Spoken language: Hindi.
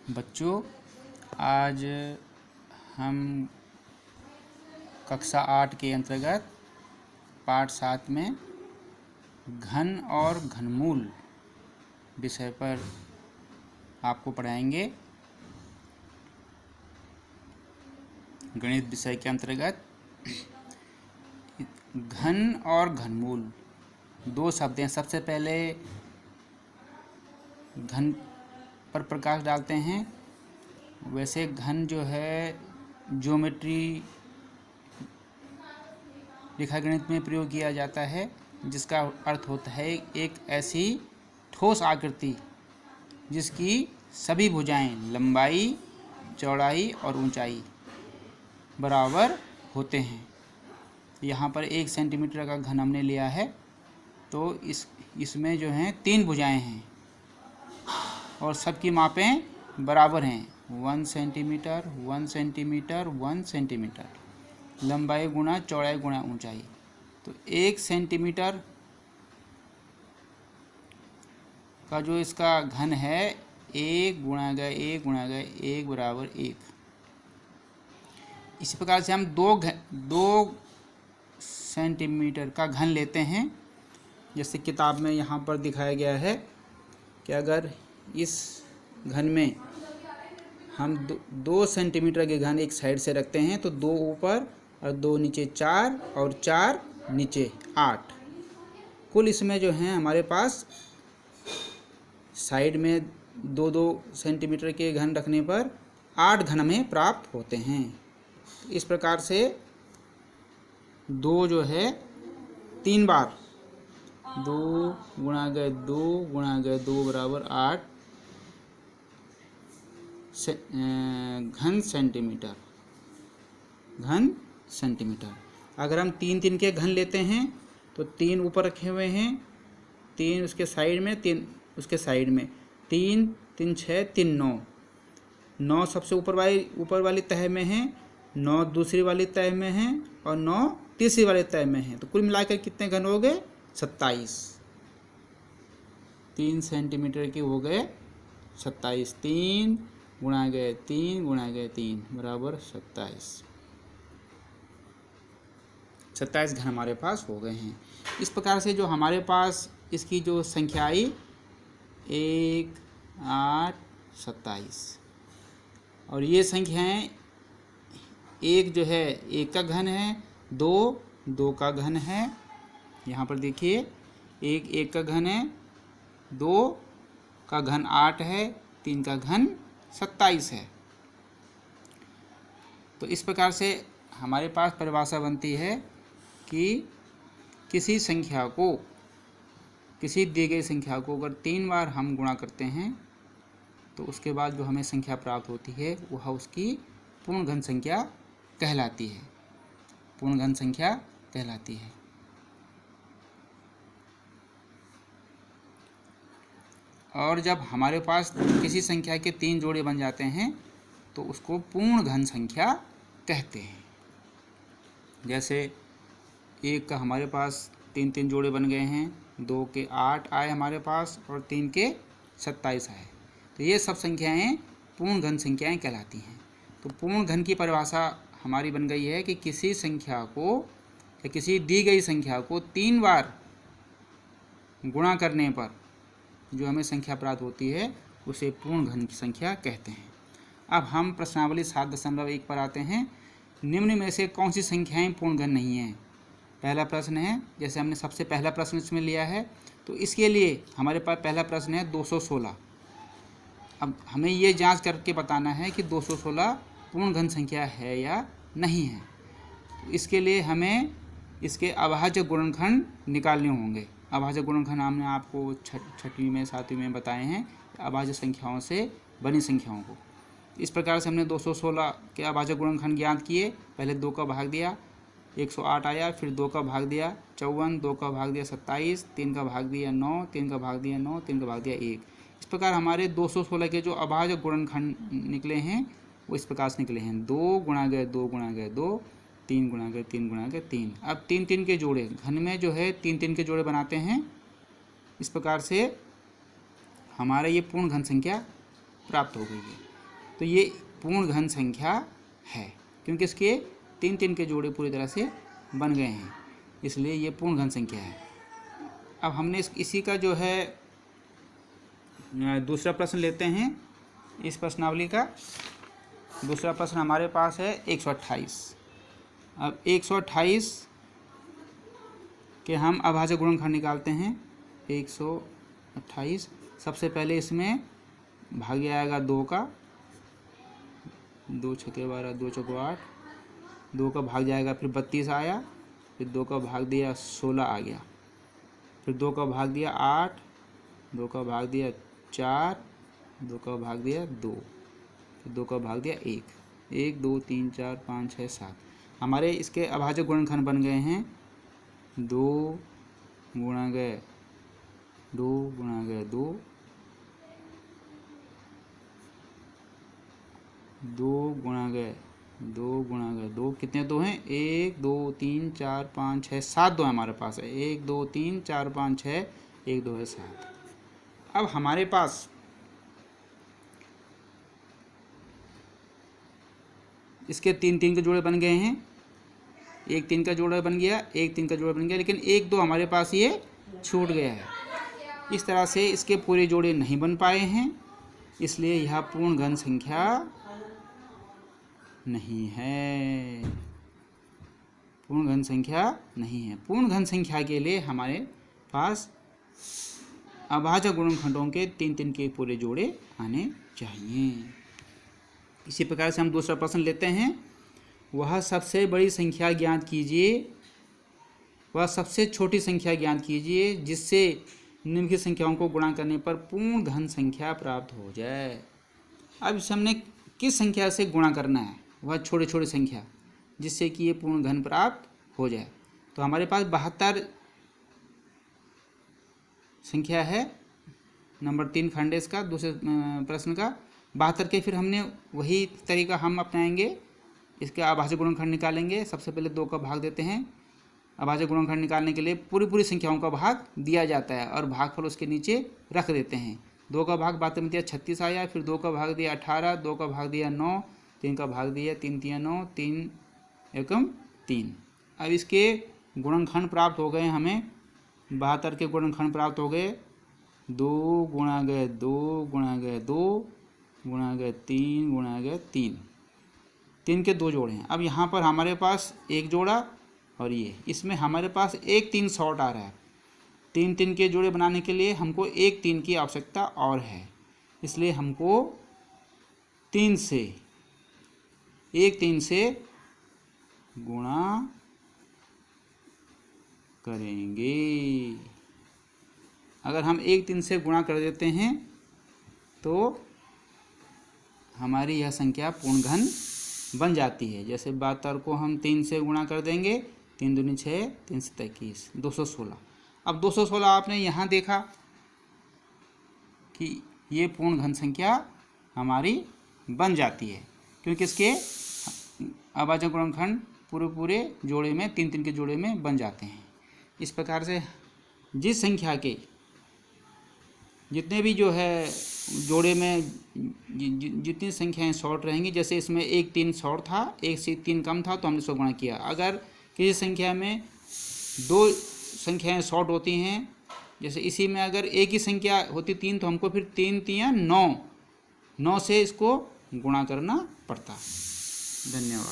बच्चों, आज हम कक्षा 8 के अंतर्गत पाठ 7 में घन और घनमूल विषय पर आपको पढ़ाएंगे। गणित विषय के अंतर्गत घन और घनमूल दो शब्द हैं। सबसे पहले घन पर प्रकाश डालते हैं। वैसे घन जो है ज्योमेट्री रेखागणित में प्रयोग किया जाता है, जिसका अर्थ होता है एक ऐसी ठोस आकृति जिसकी सभी भुजाएं लंबाई, चौड़ाई और ऊंचाई बराबर होते हैं। यहाँ पर 1 सेंटीमीटर का घन हमने लिया है, तो इसमें जो हैं 3 भुजाएं हैं और सबकी मापें बराबर हैं। 1 सेंटीमीटर, 1 सेंटीमीटर, 1 सेंटीमीटर, लंबाई गुणा चौड़ाई गुणा ऊंचाई। तो 1 सेंटीमीटर का जो इसका घन है 1 गुणा गए 1 गुणा गए 1 बराबर 1। इसी प्रकार से हम 2 सेंटीमीटर का घन लेते हैं। जैसे किताब में यहाँ पर दिखाया गया है कि अगर इस घन में हम 2 सेंटीमीटर के घन एक साइड से रखते हैं तो 2 ऊपर और 2 नीचे 4 और 4 नीचे 8। कुल इसमें जो है हमारे पास साइड में 2-2 सेंटीमीटर के घन रखने पर 8 घन हमें प्राप्त होते हैं। इस प्रकार से 2 जो है 3 बार 2 गुणा गए 2 गुणा गए 2 बराबर 8 घन सेंटीमीटर। अगर हम 3 के घन लेते हैं तो 3 ऊपर रखे हुए हैं, 3 उसके साइड में, 3 उसके साइड में, 3 3 6 3 9। 9 सबसे ऊपर वाली तह में है, 9 दूसरी वाली तह में है और 9 तीसरी वाली तह में है। तो कुल मिलाकर कितने घन हो गए? 27। 3 सेंटीमीटर के हो गए 27। 3 गुणा गए 3 गुणा गए 3 बराबर 27। 27 घन हमारे पास हो गए हैं। इस प्रकार से जो हमारे पास इसकी जो संख्या आई 1 8 27 और ये संख्याएं 1 जो है 1 का घन है, 2 का घन है। यहाँ पर देखिए 1 का घन है, 2 का घन 8 है, 3 का घन 27 है। तो इस प्रकार से हमारे पास परिभाषा बनती है कि किसी दी गई संख्या को अगर 3 बार हम गुणा करते हैं तो उसके बाद जो हमें संख्या प्राप्त होती है वह उसकी पूर्ण घन संख्या कहलाती है। और जब हमारे पास किसी संख्या के 3 जोड़े बन जाते हैं तो उसको पूर्ण घन संख्या कहते हैं। जैसे 1 का हमारे पास 3 जोड़े बन गए हैं, 2 के 8 आए हमारे पास और 3 के 27 आए। तो ये सब संख्याएं पूर्ण घन संख्याएं कहलाती हैं। तो पूर्ण घन की परिभाषा हमारी बन गई है कि किसी संख्या को या किसी दी गई संख्या को 3 बार गुणा करने पर जो हमें संख्या प्राप्त होती है उसे पूर्ण घन की संख्या कहते हैं। अब हम प्रश्नावली 7.1 पर आते हैं। निम्न में से कौन सी संख्याएं पूर्ण घन नहीं हैं? पहला प्रश्न है, जैसे हमने सबसे पहला प्रश्न इसमें लिया है तो इसके लिए हमारे पास पहला प्रश्न है 216। अब हमें ये जांच करके बताना है कि 216 पूर्ण घन संख्या है या नहीं है। तो इसके लिए हमें इसके अभाज्य गुणनखंड निकालने होंगे। अभाज्य गुणनखंड हमने आपको 6वीं में 7वीं में बताए हैं, अभाज्य संख्याओं से बनी संख्याओं को। इस प्रकार से हमने 216 के अभाज्य गुणनखंड ज्ञात किए। पहले 2 का भाग दिया 108 आया, फिर 2 का भाग दिया 54, 2 का भाग दिया 27, 3 का भाग दिया 9, 3 का भाग दिया 9, 3 का भाग दिया 1। इस प्रकार हमारे 216 के जो अभाज्य गुणनखंड निकले हैं वो इस प्रकार से निकले हैं। 2 गुणा गए 2 गुणा गए 2, 3 गुणा गए 3 गुणा गए 3। अब 3 के जोड़े घन में जो है 3 के जोड़े बनाते हैं। इस प्रकार से हमारा ये पूर्ण घन संख्या प्राप्त हो गई है। तो ये पूर्ण घन संख्या है, क्योंकि इसके 3 के जोड़े पूरी तरह से बन गए हैं, इसलिए ये पूर्ण घन संख्या है। अब हमने इसी का जो है दूसरा प्रश्न लेते हैं। इस प्रश्नावली का दूसरा प्रश्न हमारे पास है 128। अब 128 के हम अभाज्य गुणनखंड निकालते हैं। 128 सबसे पहले इसमें भाग्य आएगा 2 का, 2 छके 12, 2 चौको 8, 2 का भाग जाएगा, फिर 32 आया, फिर 2 का भाग दिया 16 आ गया, फिर 2 का भाग दिया 8, 2 का भाग दिया 4, 2 का भाग दिया 2, फिर 2 का भाग दिया 1, 1 2 3 4 5 6 7। हमारे इसके अभाज्य गुणनखंड बन गए हैं 2 गुणा गए 2 गुणा गए 2, 2 गुणा गए 2 गुणा गए 2, कितने 2 हैं? 1 2 3 4 5 6 7 2 हमारे पास है। 1 2 3 4 5 6, 1 2 है 7। अब हमारे पास इसके 3 के जोड़े बन गए हैं। 1 3 का जोड़ा बन गया, 1 3 का जोड़ा बन गया, लेकिन 1 2 हमारे पास ये छूट गया है। इस तरह से इसके पूरे जोड़े नहीं बन पाए हैं, इसलिए यह पूर्ण घन संख्या नहीं है। पूर्ण घन संख्या नहीं है। पूर्ण घन संख्या के लिए हमारे पास अभाज्य गुणनखंडों के 3 के पूरे जोड़े आने चाहिए। इसी प्रकार से हम दूसरा प्रश्न लेते हैं। वह सबसे बड़ी संख्या ज्ञात कीजिए, वह सबसे छोटी संख्या ज्ञात कीजिए जिससे निम्नलिखित संख्याओं को गुणा करने पर पूर्ण घन संख्या प्राप्त हो जाए। अब इसे हमने किस संख्या से गुणा करना है? वह छोटी छोटी संख्या जिससे कि ये पूर्ण घन प्राप्त हो जाए। तो हमारे पास 72 संख्या है, नंबर 3 खंड इसका, दूसरे प्रश्न का 72 के। फिर हमने वही तरीका हम अपनाएंगे, इसके अभाज्य गुणनखंड निकालेंगे। सबसे पहले 2 का भाग देते हैं। अभाज्य गुणनखंड निकालने के लिए पूरी संख्याओं का भाग दिया जाता है और भागफल उसके नीचे रख देते हैं। 2 का भाग 72 में दिया 36 आया, फिर 2 का भाग दिया 18, 2 का भाग दिया 9, 3 का भाग दिया 3 3 9, 3 एकम 3। अब इसके गुणनखंड प्राप्त हो गए हमें, 72 के गुणनखंड प्राप्त हो गए। 2 गुणा गए 2 गुणा गए 2 गुणा गए 3 गुणा गए 3, 3 के 2 जोड़े हैं। अब यहाँ पर हमारे पास एक जोड़ा और ये, इसमें हमारे पास 1 3 शॉर्ट आ रहा है। 3 3 के जोड़े बनाने के लिए हमको 1 3 की आवश्यकता और है, इसलिए हमको 3 से 1 3 से गुणा करेंगे। अगर हम 1 3 से गुणा कर देते हैं तो हमारी यह संख्या पूर्ण घन बन जाती है। जैसे 72 को हम 3 से गुणा कर देंगे, 3 दूनी 6, 3 7 21, 216। अब 216 आपने यहाँ देखा कि ये पूर्ण घन संख्या हमारी बन जाती है, क्योंकि इसके अभाज्य गुणनखंड पूरे जोड़े में 3 3 के जोड़े में बन जाते हैं। इस प्रकार से जिस संख्या के जितने भी जो है जोड़े में जितनी संख्याएं शॉर्ट रहेंगी, जैसे इसमें 1 3 शॉर्ट था, 1 से 3 कम था तो हमने इसको गुणा किया। अगर किसी संख्या में 2 संख्याएं शॉर्ट होती हैं, जैसे इसी में अगर एक ही संख्या होती 3 तो हमको फिर 3 3 9 से इसको गुणा करना पड़ता। धन्यवाद।